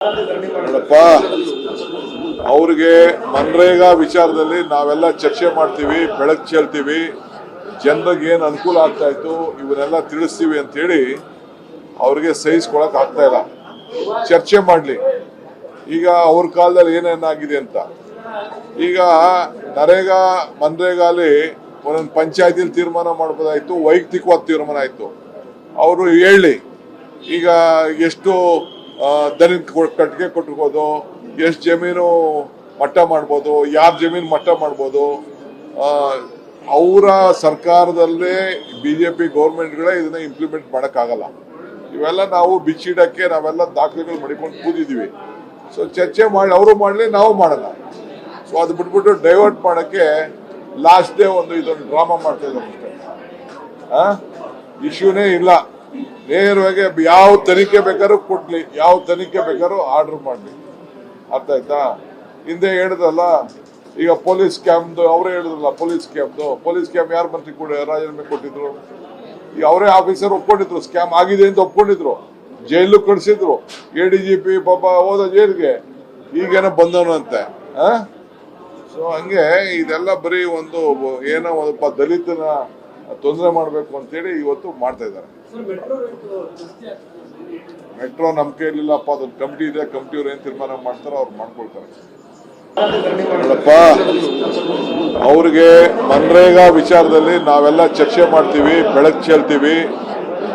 ನೋಡಪ್ಪ, ಅವ್ರಿಗೆ ಮನ್ರೇಗಾ ವಿಚಾರದಲ್ಲಿ ನಾವೆಲ್ಲ ಚರ್ಚೆ ಮಾಡ್ತೀವಿ, ಬೆಳಕು ಚೆಲ್ತೀವಿ, ಜನರಿಗೆ ಏನು ಅನುಕೂಲ ಆಗ್ತಾ ಇತ್ತು ಇವನ್ನೆಲ್ಲ ತಿಳಿಸ್ತೀವಿ ಅಂತ ಹೇಳಿ ಅವ್ರಿಗೆ ಸಹಿಸ್ಕೊಳಕ್ ಆಗ್ತಾ ಇಲ್ಲ. ಚರ್ಚೆ ಮಾಡ್ಲಿ ಈಗ ಅವ್ರ ಕಾಲದಲ್ಲಿ ಏನೇನಾಗಿದೆ ಅಂತ. ಈಗ ನರೇಗಾ ಮನ್ರೇಗಾಲಿ ಒಂದೊಂದು ಪಂಚಾಯತಿಲಿ ತೀರ್ಮಾನ ಮಾಡ್ಬೋದಾಯ್ತು, ವೈಯಕ್ತಿಕವಾದ ತೀರ್ಮಾನ ಆಯ್ತು. ಅವರು ಹೇಳಿ ಈಗ ಎಷ್ಟು ದಲಿತ ಕಟ್ಟಿಗೆ ಕೊಟ್ಟಿರ್ಬೋದು, ಎಷ್ಟು ಜಮೀನು ಮಟ್ಟ ಮಾಡ್ಬೋದು, ಯಾರ ಜಮೀನು ಮಟ್ಟ ಮಾಡ್ಬೋದು. ಅವರ ಸರ್ಕಾರದಲ್ಲೇ ಬಿಜೆಪಿ ಗೌರ್ಮೆಂಟ್ಗಳೇ ಇದನ್ನ ಇಂಪ್ಲಿಮೆಂಟ್ ಮಾಡೋಕ್ಕಾಗಲ್ಲ. ಇವೆಲ್ಲ ನಾವು ಬಿಚ್ಚಿಡಕ್ಕೆ ನಾವೆಲ್ಲ ದಾಖಲೆಗಳು ಮಾಡಿಕೊಂಡು ಕೂತಿದ್ದೀವಿ. ಸೊ ಚರ್ಚೆ ಮಾಡಿ, ಅವರು ಮಾಡಲಿ, ನಾವು ಮಾಡೋಣ. ಸೊ ಅದು ಬಿಟ್ಬಿಟ್ಟು ಡೈವರ್ಟ್ ಮಾಡೋಕ್ಕೆ ಲಾಸ್ಟ್ ಡೇ ಇದೊಂದು ಡ್ರಾಮಾ ಮಾಡ್ತಾ ಇದ್ದಾರೆ ಅಷ್ಟೇ. ಇಶ್ಯೂನೇ ಇಲ್ಲ. ನೇರವಾಗಿ ಯಾವ ತನಿಖೆ ಬೇಕಾದ್ರೂ ಕೊಡ್ಲಿ, ಯಾವ ತನಿಖೆ ಬೇಕಾದ್ರೂ ಆರ್ಡರ್ ಮಾಡಲಿ. ಅರ್ಥ ಆಯ್ತಾ? ಹಿಂದೆ ಹೇಳಿದ್ರಲ್ಲ, ಈಗ ಪೊಲೀಸ್ ಕ್ಯಾಂಪ್ದು ಅವರೇ ಹೇಳಿದ್ರಲ್ಲ, ಪೊಲೀಸ್ ಕ್ಯಾಂಪ್ ಯಾರು ಮಂತ್ರಿ ಕೂಡ ರಾಜೀನಾಮೆ ಕೊಟ್ಟಿದ್ರು. ಈಗ ಅವರೇ ಆಫೀಸರ್ ಒಪ್ಕೊಂಡಿದ್ರು, ಸ್ಕ್ಯಾಮ್ ಆಗಿದೆ ಅಂತ ಒಪ್ಕೊಂಡಿದ್ರು, ಜೈಲು ಕಳಿಸಿದ್ರು. ADGP ಪಾಪ ಹೋದ ಜೈಲ್ಗೆ, ಈಗೇನೋ ಬಂದವನಂತೆ. ಸೊ ಹಂಗೆ ಇದೆಲ್ಲ ಬರೀ ಏನೋ ಒಬ್ಬ ದಲಿತನ ತೊಂದರೆ ಮಾಡಬೇಕು ಅಂತೇಳಿ ಇವತ್ತು ಮಾಡ್ತಾ ಇದ್ದಾರೆ. ಮೆಟ್ರೋ ನಮ್ ಕೈಲಿಲ್ಲಪ್ಪ, ಅದೊಂದು ಕಮಿಟಿ ಇದೆ, ಕಮಿಟಿಯವ್ರು ಏನ್ ತೀರ್ಮಾನ ಮಾಡ್ತಾರೋ ಅವ್ರು ಮಾಡ್ಕೊಳ್ತಾರೆ. ನೋಡಪ್ಪ, ಅವ್ರಿಗೆ ಮನ್ರೇಗಾ ವಿಚಾರದಲ್ಲಿ ನಾವೆಲ್ಲ ಚರ್ಚೆ ಮಾಡ್ತೀವಿ, ಬೆಳಕು ಚೆಲ್ತೀವಿ,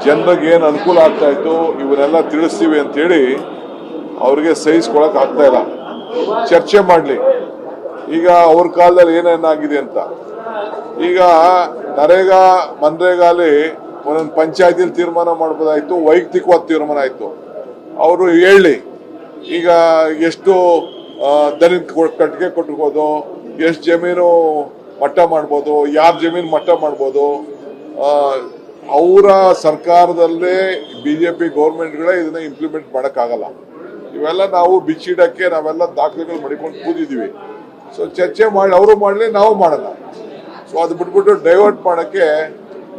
ಜನರಿಗೆ ಏನು ಅನುಕೂಲ ಆಗ್ತಾ ಇತ್ತು ಇವನ್ನೆಲ್ಲ ತಿಳಿಸ್ತೀವಿ ಅಂತ ಹೇಳಿ ಅವ್ರಿಗೆ ಸಹಿಸ್ಕೊಳಕ್ ಆಗ್ತಾ ಇಲ್ಲ. ಚರ್ಚೆ ಮಾಡ್ಲಿ ಈಗ ಅವ್ರ ಕಾಲದಲ್ಲಿ ಏನೇನಾಗಿದೆ ಅಂತ. ಈಗ ನರೇಗಾ ಮನ್ರೇಗಾಲಿ ಒಂದೊಂದು ಪಂಚಾಯತಿಲಿ ತೀರ್ಮಾನ ಮಾಡ್ಬೋದಾಯ್ತು, ವೈಯಕ್ತಿಕವಾದ ತೀರ್ಮಾನ ಆಯ್ತು. ಅವರು ಹೇಳಿ ಈಗ ಎಷ್ಟು ದಲಿತ ಕಟ್ಟಿಗೆ ಕೊಟ್ಟಿರ್ಬೋದು, ಎಷ್ಟು ಜಮೀನು ಮಟ್ಟ ಮಾಡ್ಬೋದು, ಯಾರ ಜಮೀನು ಮಟ್ಟ ಮಾಡ್ಬೋದು. ಅವರ ಸರ್ಕಾರದಲ್ಲೇ ಬಿಜೆಪಿ ಗೌರ್ಮೆಂಟ್ಗಳೇ ಇದನ್ನ ಇಂಪ್ಲಿಮೆಂಟ್ ಮಾಡೋಕ್ಕಾಗಲ್ಲ. ಇವೆಲ್ಲ ನಾವು ಬಿಚ್ಚಿಡಕ್ಕೆ ನಾವೆಲ್ಲ ದಾಖಲೆಗಳು ಮಾಡಿಕೊಂಡು ಕೂತಿದ್ದೀವಿ. ಸೊ ಚರ್ಚೆ ಮಾಡಿ, ಅವರು ಮಾಡಲಿ, ನಾವು ಮಾಡೋಣ. ಸೊ ಅದು ಬಿಟ್ಬಿಟ್ಟು ಡೈವರ್ಟ್ ಮಾಡೋಕ್ಕೆ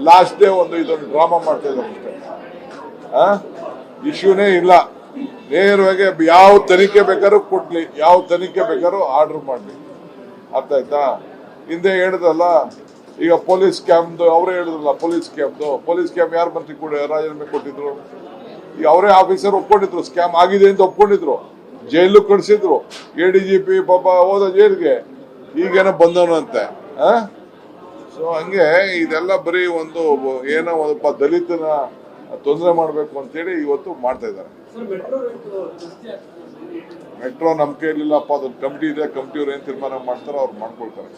ಲಾಸ್ಟ್ ಡೇ ಇದೊಂದು ಡ್ರಾಮಾ ಮಾಡ್ತಾ ಇದ್ದಾರೆ ಅಷ್ಟೇ. ಇಶ್ಯೂನೇ ಇಲ್ಲ. ನೇರವಾಗಿ ಯಾವ ತನಿಖೆ ಬೇಕಾದ್ರೂ ಕೊಡ್ಲಿ, ಯಾವ ತನಿಖೆ ಬೇಕಾದ್ರೂ ಆರ್ಡರ್ ಮಾಡಲಿ. ಅರ್ಥ ಆಯ್ತಾ? ಹಿಂದೆ ಹೇಳಿದ್ರಲ್ಲ, ಈಗ ಪೊಲೀಸ್ ಕ್ಯಾಂಪ್ದು ಅವರೇ ಹೇಳಿದ್ರಲ್ಲ, ಪೊಲೀಸ್ ಕ್ಯಾಂಪ್ ಯಾರು ಮಂತ್ರಿ ಕೂಡ ರಾಜೀನಾಮೆ ಕೊಟ್ಟಿದ್ರು. ಈಗ ಅವರೇ ಆಫೀಸರ್ ಒಪ್ಕೊಂಡಿದ್ರು, ಸ್ಕ್ಯಾಮ್ ಆಗಿದೆ ಅಂತ ಒಪ್ಕೊಂಡಿದ್ರು, ಜೈಲು ಕಳಿಸಿದ್ರು. ADGP ಪಾಪ ಹೋದ ಜೈಲ್ಗೆ, ಈಗೇನೋ ಬಂದವನಂತೆ. ಸೊ ಹಂಗೆ ಇದೆಲ್ಲ ಬರೀ ಏನೋ ಒಬ್ಬ ದಲಿತನ ತೊಂದರೆ ಮಾಡಬೇಕು ಅಂತೇಳಿ ಇವತ್ತು ಮಾಡ್ತಾ ಇದ್ದಾರೆ. ಮೆಟ್ರೋ ನಮ್ ಕೈಲಿಲ್ಲಪ್ಪ, ಅದೊಂದು ಕಮಿಟಿ ಇದೆ, ಕಮಿಟಿಯವ್ರು ಏನ್ ತೀರ್ಮಾನ ಮಾಡ್ತಾರೋ ಅವ್ರು ಮಾಡ್ಕೊಳ್ತಾರೆ.